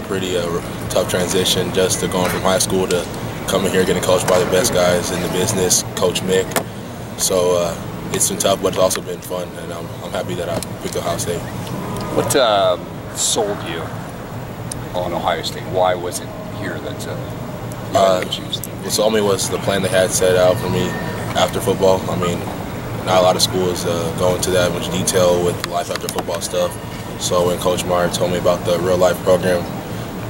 pretty tough transition just to going from high school to coming here, getting coached by the best guys in the business, Coach Mick. So it's been tough, but it's also been fun, and I'm happy that I picked Ohio State. What sold you on Ohio State? Why was it here that you choose? What sold me was the plan they had set out for me after football. I mean, not a lot of schools go into that much detail with life after football stuff. So when Coach Meyer told me about the real-life program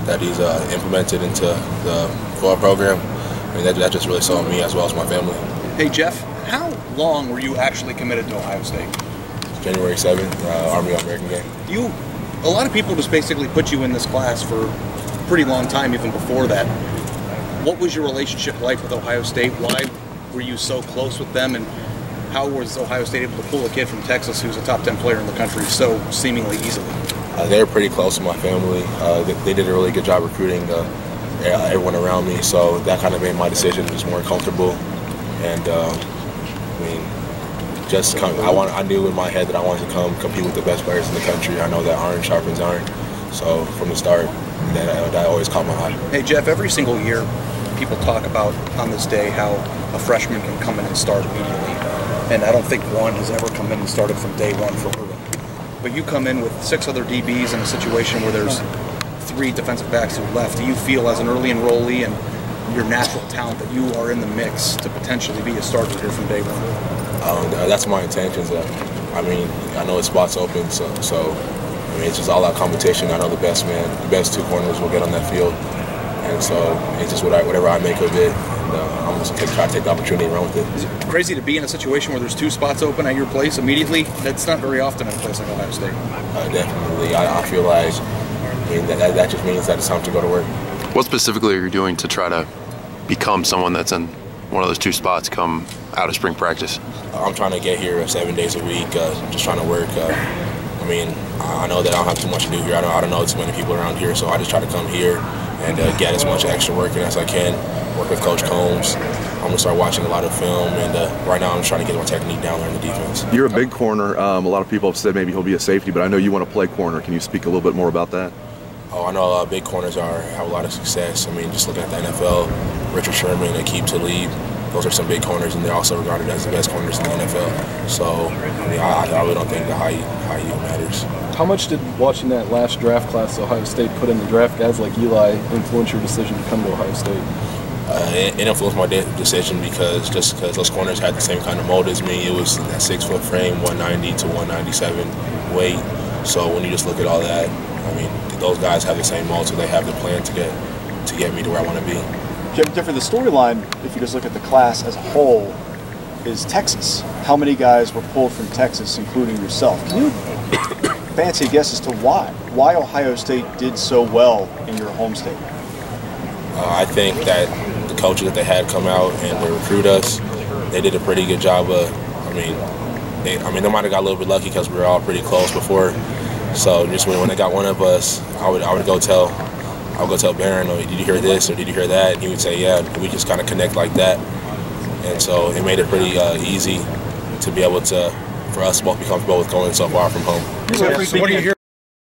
that he's implemented into the football program, I mean, that just really sold me as well as my family. Hey, Jeff, how long were you actually committed to Ohio State? January 7th, Army-All-American game. A lot of people just basically put you in this class for a pretty long time, even before that. What was your relationship like with Ohio State? Why were you so close with them? And how was Ohio State able to pull a kid from Texas who's a top 10 player in the country so seemingly easily? They were pretty close to my family. They did a really good job recruiting everyone around me, so that kind of made my decision just more comfortable. And I mean, I knew in my head that I wanted to come compete with the best players in the country. I know that iron sharpens iron, so from the start, that always caught my eye. Hey Jeff, every single year people talk about on this day how a freshman can come in and start immediately, and I don't think one has ever come in and started from day one for Okudah. But you come in with 6 other DBs in a situation where there's 3 defensive backs who left. Do you feel as an early enrollee and your natural talent that you are in the mix to potentially be a starter here from day one? That's my intentions. I mean, I know the spot's open, so I mean, it's just all out competition. I know the best 2 corners will get on that field, and so it's just whatever I make of it. I'm just going to try to take the opportunity and run with it. Is it crazy to be in a situation where there's 2 spots open at your place immediately? That's not very often in a place like Ohio State. Definitely. I feel like that just means that it's time to go to work. What specifically are you doing to try to become someone that's in one of those 2 spots come out of spring practice? I'm trying to get here 7 days a week, just trying to work. I mean, I know that I don't have too much to do here. I don't know too many people around here, so I just try to come here and get as much extra work in as I can. Work with Coach Combs. I'm going to start watching a lot of film, and right now I'm trying to get my technique down, learn the defense. You're a big corner. A lot of people have said maybe he'll be a safety, but I know you want to play corner. Can you speak a little bit more about that? Oh, I know big corners have a lot of success. I mean, just looking at the NFL, Richard Sherman, Aqib Talib, those are some big corners, and they're also regarded as the best corners in the NFL. So, I mean, I really don't think the height matters. How much did watching that last draft class Ohio State put in the draft guys like Eli influence your decision to come to Ohio State? It influenced my decision because those corners had the same kind of mold as me. It was that 6-foot frame, 190 to 197 weight. So when you just look at all that, I mean, those guys have the same mold, so they have the plan to get me to where I want to be. Jeffrey, the storyline, if you just look at the class as a whole, is Texas. How many guys were pulled from Texas, including yourself? Can you fancy a guess as to why? Why Ohio State did so well in your home state? I think that the coaches that they had come out and they recruit us, they did a pretty good job of, they might have got a little bit lucky because we were all pretty close before. So just when they got one of us, I would go tell Barron, oh, did you hear this or did you hear that? And he would say, yeah. We just kind of connect like that. And so it made it pretty easy to be able to, for us to both be comfortable with going so far from home. So what do you hear?